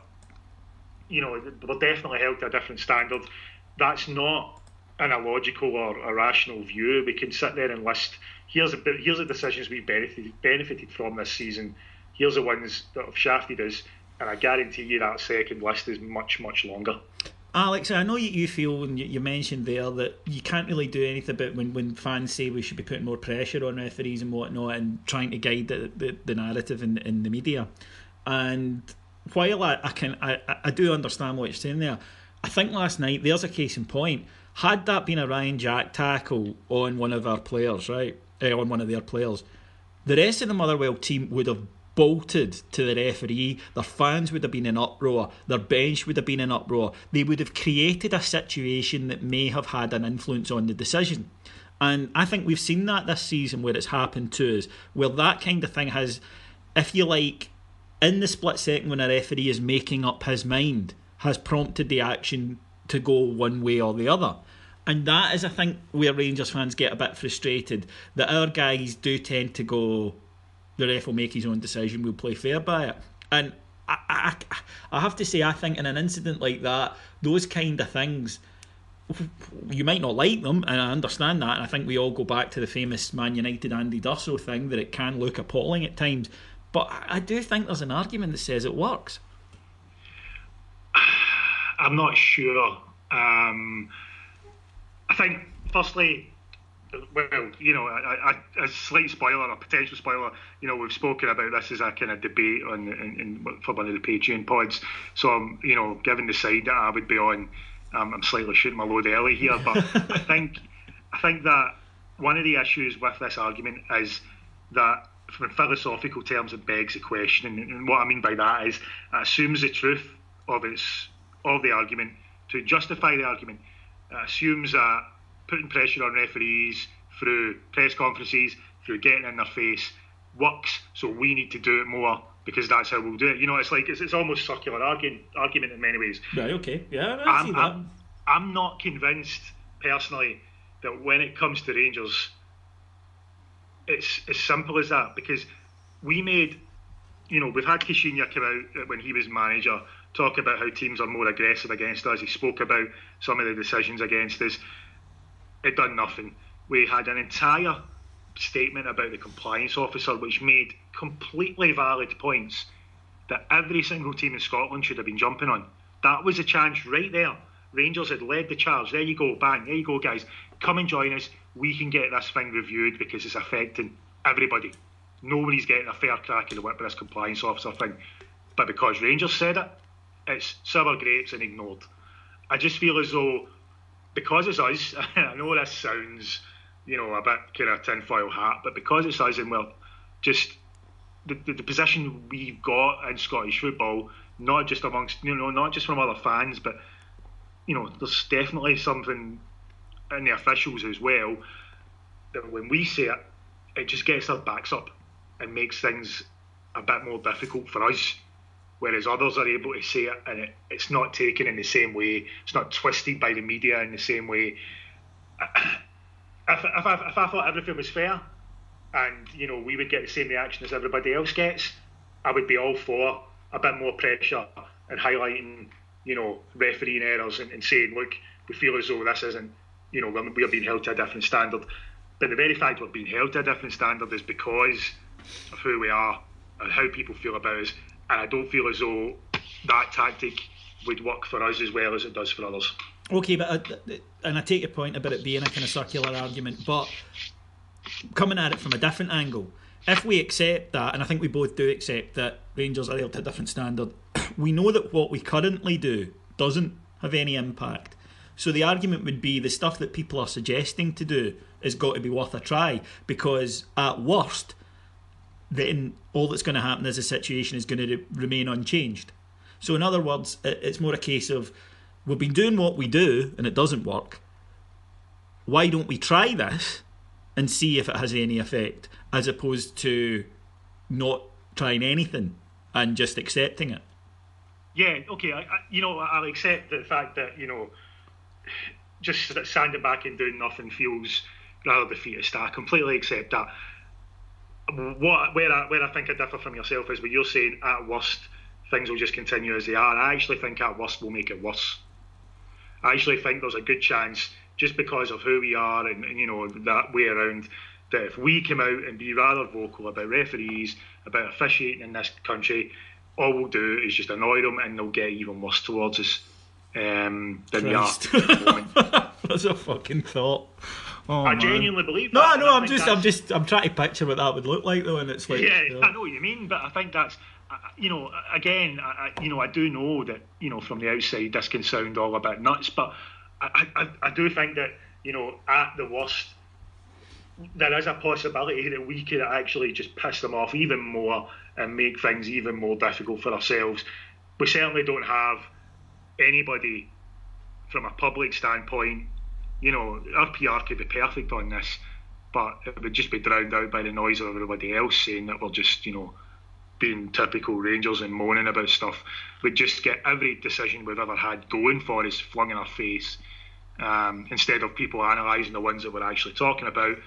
Speaker 2: we're definitely held to a different standard. That's not an illogical or irrational view. We can sit there and list, here's the decisions we've benefited from this season. Here's the ones that have shafted us, and I guarantee you that second list is much, much longer.
Speaker 1: Alex, I know you feel, and you mentioned there, that you can't really do anything about when fans say we should be putting more pressure on referees and whatnot, and trying to guide the narrative in the media. And while I do understand what you're saying there, I think last night, there's a case in point. Had that been a Ryan Jack tackle on one of our players, right, on one of their players, the rest of the Motherwell team would have bolted to the referee. Their fans would have been in uproar. Their bench would have been in uproar. They would have created a situation that may have had an influence on the decision. And I think we've seen that this season where it's happened to us, where that kind of thing has, if you like, in the split second when a referee is making up his mind, has prompted the action to go one way or the other. And that is, I think, where Rangers fans get a bit frustrated, that our guys do tend to go, the ref will make his own decision, we'll play fair by it. And I have to say, I think in an incident like that, those kind of things, you might not like them, and I understand that, and I think we all go back to the famous Man United Andy D'Urso thing, that it can look appalling at times, but I do think there's an argument that says it works.
Speaker 2: I'm not sure. I think, firstly, well, a slight spoiler, a potential spoiler, we've spoken about this as a kind of debate for one of the Patreon pods, so I'm, given the side that I would be on, I'm slightly shooting my load early here, but I think that one of the issues with this argument is that from philosophical terms it begs the question, and what I mean by that is it assumes the truth of the argument. To justify the argument, it assumes that putting pressure on referees through press conferences, through getting in their face, works, so we need to do it more because that's how we'll do it. It's like it's almost circular argument in many ways.
Speaker 1: Right, okay. Yeah, I see that.
Speaker 2: I'm not convinced personally that when it comes to Rangers, it's as simple as that, because we've had Kishinya come out when he was manager, talk about how teams are more aggressive against us. He spoke about some of the decisions against us. It done nothing. We had an entire statement about the compliance officer which made completely valid points that every single team in Scotland should have been jumping on. That was a chance right there. Rangers had led the charge. There you go, bang, there you go, guys. Come and join us. We can get this thing reviewed because it's affecting everybody. Nobody's getting a fair crack of the whip with this compliance officer thing. But because Rangers said it, it's sour grapes and ignored. I just feel as though, because it's us, I know this sounds, a bit kind of tinfoil hat, but because it's us and we're just the position we've got in Scottish football, not just amongst, not just from other fans, but, there's definitely something in the officials as well, that when we say it, it just gets our backs up and makes things a bit more difficult for us, whereas others are able to say it and it's not taken in the same way, it's not twisted by the media in the same way. If I thought everything was fair and we would get the same reaction as everybody else gets, I would be all for a bit more pressure and highlighting refereeing errors and saying, look, we feel as though this isn't, we're being held to a different standard. But the very fact we're being held to a different standard is because of who we are and how people feel about us. And I don't feel as though that tactic would work for us as well as it does for others.
Speaker 1: Okay, but I take your point about it being a kind of circular argument, but coming at it from a different angle, if we accept that, and I think we both do accept that Rangers are held to a different standard, we know that what we currently do doesn't have any impact. So the argument would be the stuff that people are suggesting to do has got to be worth a try, because at worst, then all that's going to happen is the situation is going to remain unchanged. So in other words, it's more a case of, we've been doing what we do and it doesn't work. Why don't we try this and see if it has any effect, as opposed to not trying anything and just accepting it?
Speaker 2: Yeah, okay, I'll accept the fact that, just standing back and doing nothing feels rather defeatist. I completely accept that. Where I think I differ from yourself is when you're saying at worst things will just continue as they are. I actually think at worst we'll make it worse. I actually think there's a good chance, just because of who we are and that way around, that if we come out and be rather vocal about referees, about officiating in this country, all we'll do is just annoy them and they'll get even worse towards us than they are at the moment.
Speaker 1: That's a fucking thought. Oh,
Speaker 2: I genuinely believe that.
Speaker 1: No, I'm trying to picture what that would look like though, and it's like,
Speaker 2: I know what you mean, but I think that's, again, I do know that from the outside this can sound all a bit nuts, but I do think that at the worst there is a possibility that we could actually just piss them off even more and make things even more difficult for ourselves. We certainly don't have anybody from a public standpoint. Our PR could be perfect on this, but it would just be drowned out by the noise of everybody else saying that we're just, being typical Rangers and moaning about stuff. We'd just get every decision we've ever had going for us flung in our face, instead of people analysing the ones that we're actually talking about.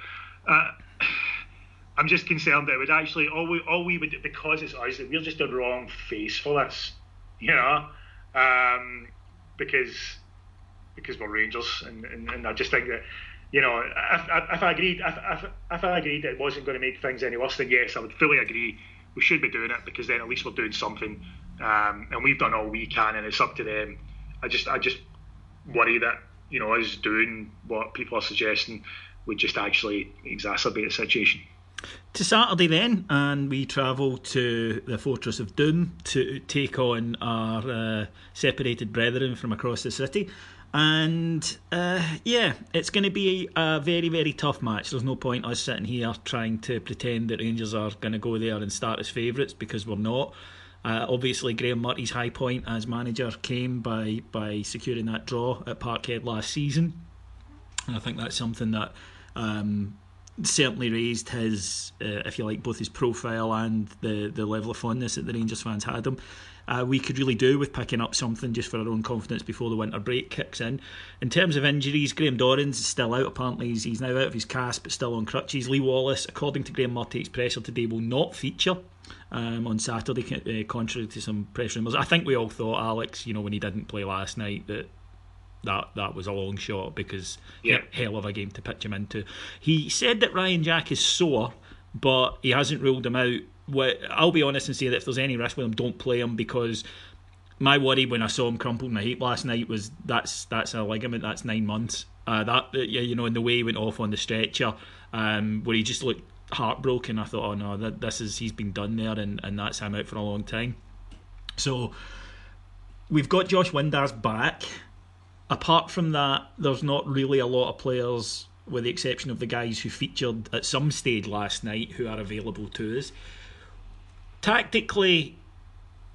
Speaker 2: I'm just concerned that it would actually, all we would, because it's us, that we're just the wrong face for this, because we're Rangers, and I just think that, if I agreed that it wasn't going to make things any worse, then yes, I would fully agree we should be doing it, because then at least we're doing something, and we've done all we can, and it's up to them. I just worry that us doing what people are suggesting would just actually exacerbate the situation.
Speaker 1: To Saturday then, and we travel to the Fortress of Doom to take on our separated brethren from across the city. And it's going to be a very, very tough match. There's no point us sitting here trying to pretend that Rangers are going to go there and start as favourites, because we're not. Obviously, Graham Murty's high point as manager came by securing that draw at Parkhead last season, and I think that's something that certainly raised his, if you like, both his profile and the level of fondness that the Rangers fans had him. We could really do with picking up something just for our own confidence before the winter break kicks in. In terms of injuries, Graham Dorrans is still out. Apparently he's now out of his cast but still on crutches. Lee Wallace, according to Graham Murtay's presser today, will not feature on Saturday, contrary to some press rumours. I think we all thought, Alex, when he didn't play last night, that was a long shot, because hell of a game to pitch him into. He said that Ryan Jack is sore, but he hasn't ruled him out. I'll be honest and say that if there's any risk with him, don't play him, because my worry when I saw him crumpled in a heap last night was that's a ligament, that's 9 months. And the way he went off on the stretcher, where he just looked heartbroken, I thought, oh no, he's been done there, and that's him out for a long time. So we've got Josh Windass back. Apart from that, there's not really a lot of players, with the exception of the guys who featured at some stage last night, who are available to us. Tactically,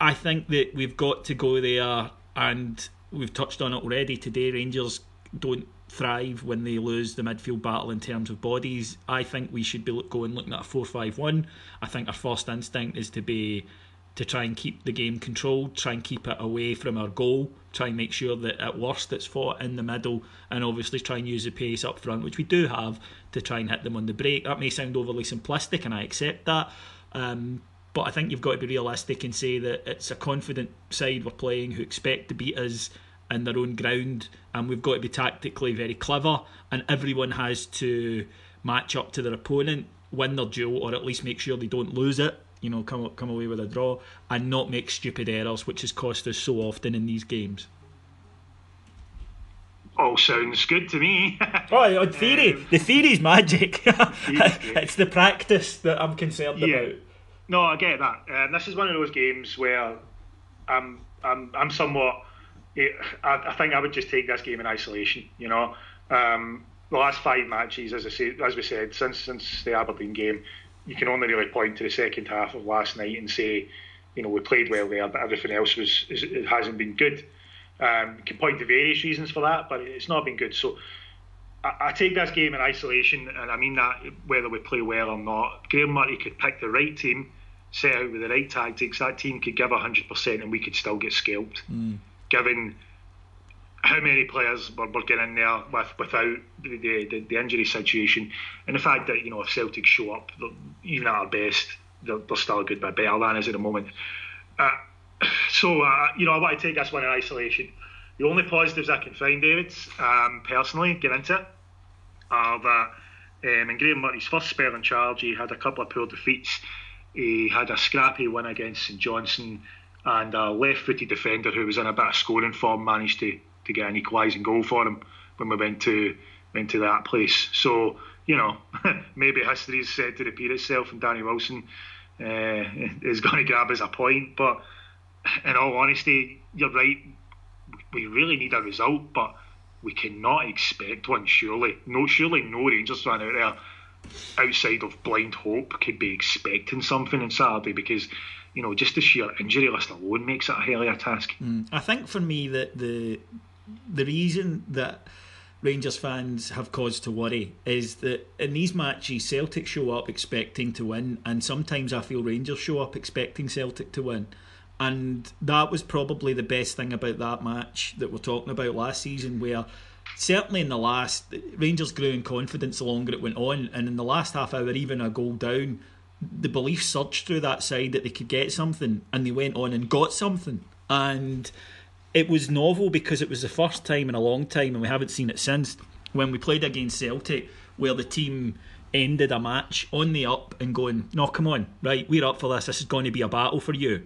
Speaker 1: I think that we've got to go there, and we've touched on it already today. Rangers don't thrive when they lose the midfield battle in terms of bodies. I think we should be looking at a 4-5-1. I think our first instinct is to try and keep the game controlled, try and keep it away from our goal, try and make sure that at worst it's fought in the middle, and obviously try and use the pace up front, which we do have, to try and hit them on the break. That may sound overly simplistic, and I accept that, but I think you've got to be realistic and say that it's a confident side we're playing who expect to beat us in their own ground, and we've got to be tactically very clever, and everyone has to match up to their opponent, win their duel, or at least make sure they don't lose it, come away with a draw, and not make stupid errors, which has cost us so often in these games.
Speaker 2: All sounds good to me.
Speaker 1: On theory, the theory's magic. It's the practice that I'm concerned about.
Speaker 2: No, I get that. This is one of those games where I'm somewhat. I think I would just take this game in isolation. The last 5 matches, as we said, since the Aberdeen game, you can only really point to the second half of last night and say, we played well there, but everything else it hasn't been good. You can point to various reasons for that, but it's not been good. So I take this game in isolation, and I mean that whether we play well or not. Graham Murray could pick the right team, set out with the right tactics. That team could give 100%, and we could still get scalped, given how many players were getting in there without the injury situation, and the fact that if Celtic show up, even at our best, they're still a good bit better than us at the moment. So I want to take this one in isolation. The only positives I can find, David, personally, get into it, are that in Graham Murray's first spell in charge, he had a couple of poor defeats. He had a scrappy win against St Johnstone, and a left-footed defender who was in a bit of scoring form managed to get an equalising goal for him when we went to that place. So, maybe history's set to repeat itself, and Danny Wilson is going to grab us a point. But in all honesty, you're right, we really need a result, but we cannot expect one, surely. Surely no Rangers fan out there outside of blind hope could be expecting something on Saturday, because just the sheer injury list alone makes it a hell of a task.
Speaker 1: I think for me that the reason that Rangers fans have cause to worry is that in these matches Celtic show up expecting to win, and sometimes I feel Rangers show up expecting Celtic to win. And that was probably the best thing about that match that we're talking about last season, where certainly in the last, Rangers grew in confidence the longer it went on, and in the last half hour, even a goal down, the belief surged through that side that they could get something, and they went on and got something. And it was novel because it was the first time in a long time, and we haven't seen it since, when we played against Celtic, where the team ended a match on the up and going, no, come on, right, we're up for this is going to be a battle for you.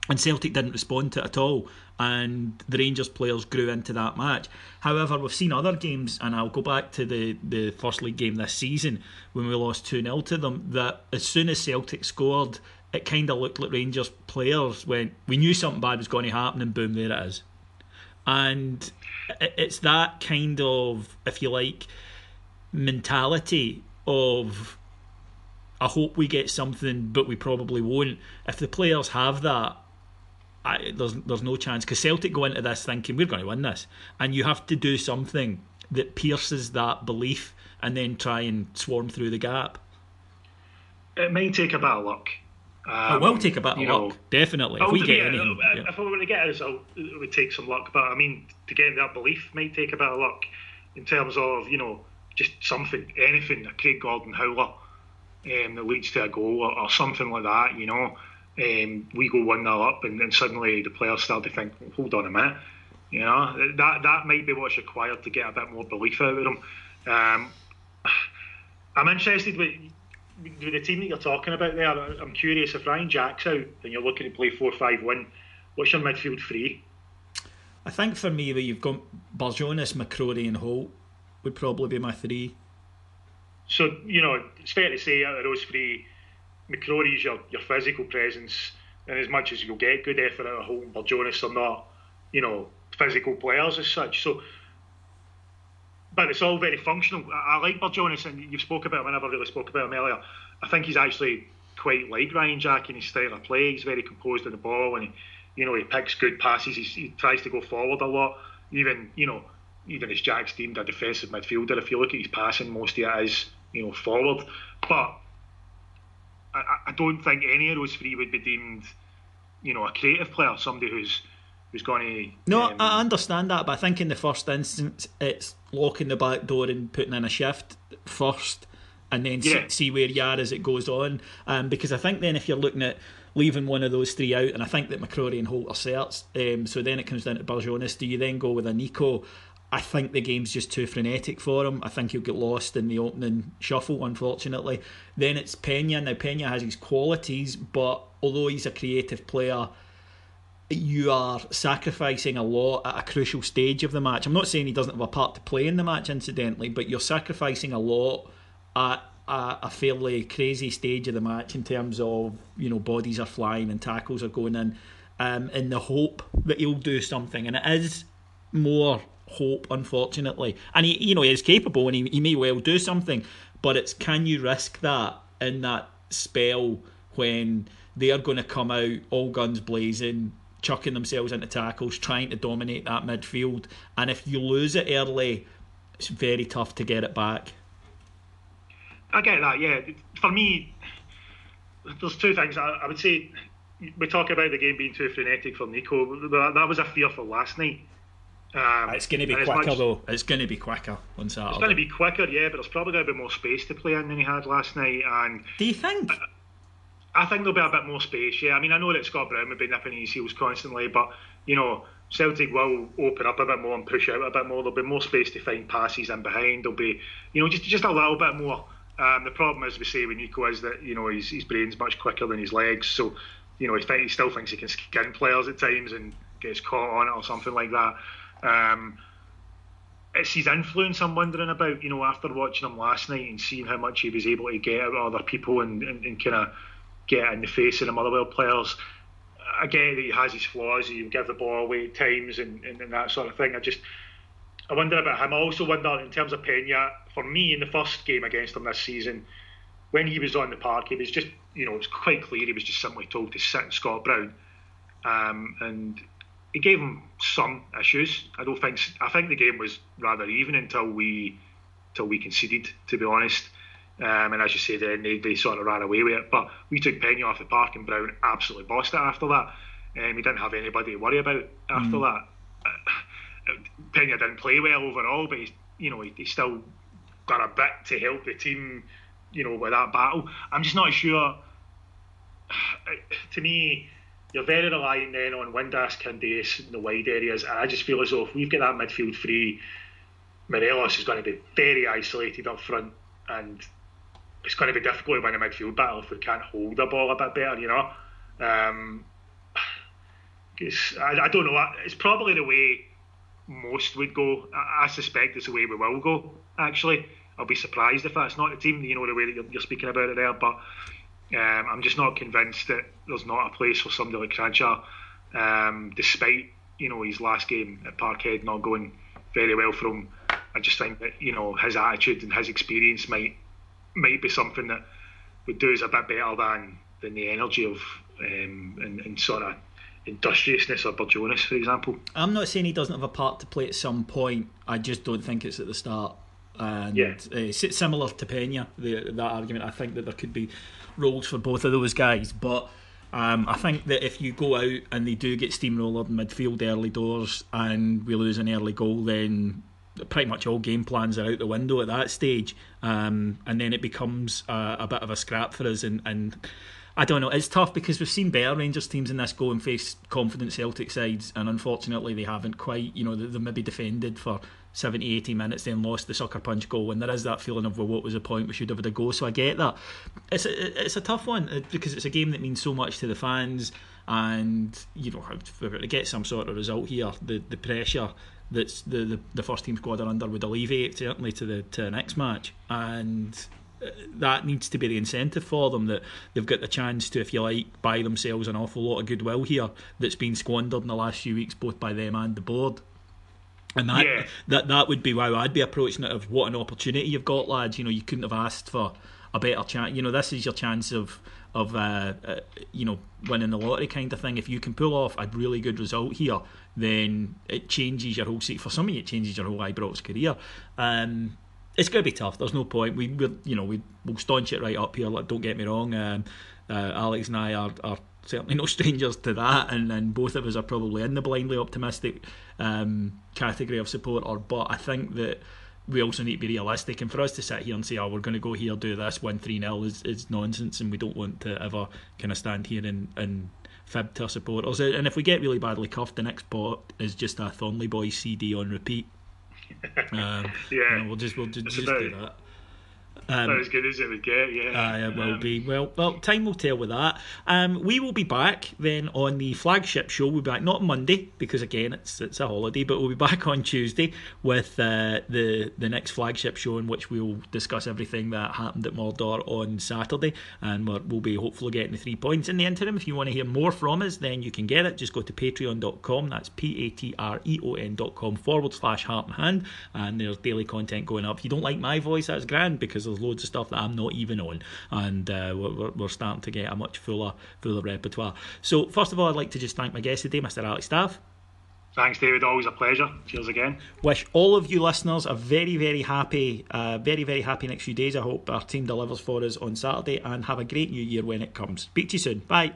Speaker 1: And Celtic didn't respond to it at all, and the Rangers players grew into that match. However, we've seen other games, and I'll go back to the first league game this season when we lost 2-0 to them, that as soon as Celtic scored, it kind of looked like Rangers players went, we knew something bad was going to happen, and boom, there it is. And it's that kind of, if you like, mentality of, I hope we get something, but we probably won't. If the players have that, there's no chance, because Celtic go into this thinking we're going to win this, and you have to do something that pierces that belief and then try and swarm through the gap?
Speaker 2: It might take a bit of luck.
Speaker 1: It will take a bit of luck, definitely. If we get anything,
Speaker 2: if we were to get a result, it would take some luck. But I mean, to get that belief might take a bit of luck in terms of just something, anything, a Craig Gordon howler that leads to a goal or something like that. We go 1-0 up, and suddenly the players start to think, hold on a minute. That might be what's required to get a bit more belief out of them. I'm interested with the team that you're talking about there. I'm curious, if Ryan Jack's out and you're looking to play 4-5-1, what's your midfield three?
Speaker 1: I think for me, that you've got Barjonas, McCrory and Holt would probably be my three.
Speaker 2: So, it's fair to say out of those three, McCrory's your physical presence, and as much as you'll get good effort out of Holt and Barjonas, are not, physical players as such. So, but it's all very functional. I like Barjonas, and you've spoke about him. I never really spoke about him earlier. I think he's actually quite like Ryan Jack in his style of play. He's very composed on the ball, and he picks good passes. He tries to go forward a lot. Even as Jack's deemed a defensive midfielder, if you look at his passing, most of it is forward. But I don't think any of those three would be deemed a creative player, somebody who's going to...
Speaker 1: No, I understand that, but I think in the first instance it's locking the back door and putting in a shift first, and then see where you are as it goes on, because I think then if you're looking at leaving one of those three out, and I think that McCrory and Holt are certs, so then it comes down to Barjonas. Do you then go with a Nico? I think the game's just too frenetic for him. I think he'll get lost in the opening shuffle, unfortunately. Then it's Peña. Now Peña has his qualities, but although he's a creative player, you are sacrificing a lot at a crucial stage of the match. I'm not saying he doesn't have a part to play in the match, incidentally, but you're sacrificing a lot at a fairly crazy stage of the match in terms of bodies are flying and tackles are going in the hope that he'll do something, and it is more hope, unfortunately. And he is capable, and he may well do something, but it's, can you risk that in that spell when they are going to come out all guns blazing, chucking themselves into tackles, trying to dominate that midfield, and if you lose it early, it's very tough to get it back.
Speaker 2: I get that, yeah. For me, there's two things. I would say, we talk about the game being too frenetic for Nico. That was a fear for last night.
Speaker 1: It's going to be quicker, though. It's going to be quicker on Saturday.
Speaker 2: It's going to be quicker, yeah, but there's probably going to be more space to play in than he had last night. And
Speaker 1: do you think?
Speaker 2: I think there'll be a bit more space, yeah. I mean, I know that Scott Brown would be nipping his heels constantly, but, Celtic will open up a bit more and push out a bit more. There'll be more space to find passes in behind. There'll be, just a little bit more. The problem, as we say with Nico, is that, his brain's much quicker than his legs, so, he still thinks he can skin players at times and gets caught on it or something like that. It's his influence I'm wondering about, after watching him last night and seeing how much he was able to get out of other people and kind of get in the face of the Motherwell players. I get that he has his flaws, he'll give the ball away at times and that sort of thing. I wonder about him. I also wonder, in terms of Peña, for me, in the first game against him this season, when he was on the park, he was just, it was quite clear he was just simply told to sit Scott Brown. And he gave him some issues. I think the game was rather even until we conceded, to be honest. And as you say, then they sort of ran away with it. But we took Peña off the park, and Brown absolutely bossed it after that. We didn't have anybody to worry about after that. Peña didn't play well overall, but he still got a bit to help the team, with that battle. I'm just not sure. To me, you're very reliant then on Windass, Candace in the wide areas, and I just feel as though if we've got that midfield free, Morelos is going to be very isolated up front, and it's going to be difficult to win a midfield battle if we can't hold the ball a bit better, I don't know. It's probably the way most would go. I suspect it's the way we will go, actually. I'll be surprised if that's not the team, the way that you're speaking about it there, but I'm just not convinced that there's not a place for somebody like Cranshaw, despite, his last game at Parkhead not going very well for him. I just think that, his attitude and his experience might be something that would do us a bit better than the energy of and sort of industriousness of Jonas, for example.
Speaker 1: I'm not saying he doesn't have a part to play at some point. I just don't think it's at the start. And similar to Pena, that argument. I think that there could be roles for both of those guys, but I think that if you go out and they do get steamrolled in midfield early doors and we lose an early goal, then pretty much all game plans are out the window at that stage, and then it becomes a bit of a scrap for us. And I don't know, it's tough because we've seen better Rangers teams in this go and face confident Celtic sides, and unfortunately they haven't quite. They've maybe defended for 70, 80 minutes, then lost the sucker punch goal, and there is that feeling of, well, what was the point, we should have had a go. So I get that. It's a tough one because it's a game that means so much to the fans, and if we were to get some sort of result here, the pressure that the first team squad are under would alleviate certainly to the next match, and that needs to be the incentive for them, that they've got the chance to, if you like, buy themselves an awful lot of goodwill here that's been squandered in the last few weeks, both by them and the board. And that would be how I'd be approaching it, of what an opportunity you've got, lads. You couldn't have asked for a better chance. This is your chance of winning the lottery kind of thing. If you can pull off a really good result here, then it changes your whole seat. For some of you, it changes your whole Ibrox career. It's going to be tough. There's no point. We'll staunch it right up here. Don't get me wrong. Alex and I are certainly no strangers to that, and both of us are probably in the blindly optimistic category of supporter. But I think that we also need to be realistic, and for us to sit here and say, we're going to go here, do this, win 3-0 is nonsense, and we don't want to ever kind of stand here and fib to our supporters. And if we get really badly cuffed, the next pot is just a Thornley Boys CD on repeat. We'll just do that.
Speaker 2: Not as good as it would get,
Speaker 1: it will be. Well, time will tell with that. We will be back then on the flagship show. We'll be back not Monday, because again it's a holiday, but we'll be back on Tuesday with the next flagship show, in which we'll discuss everything that happened at Mordor on Saturday, and we'll be hopefully getting the 3 points. In the interim, if you want to hear more from us, then you can get it. Just go to patreon.com, that's patreon.com/Heart and Hand, and there's daily content going up. If you don't like my voice, that's grand, because there's loads of stuff that I'm not even on, and we're starting to get a much fuller repertoire. So first of all, I'd like to just thank my guest today, Mr. Alex Staff.
Speaker 2: Thanks, David. Always a pleasure. Cheers again.
Speaker 1: Wish all of you listeners a very, very happy next few days. I hope our team delivers for us on Saturday, and have a great new year when it comes. Speak to you soon. Bye.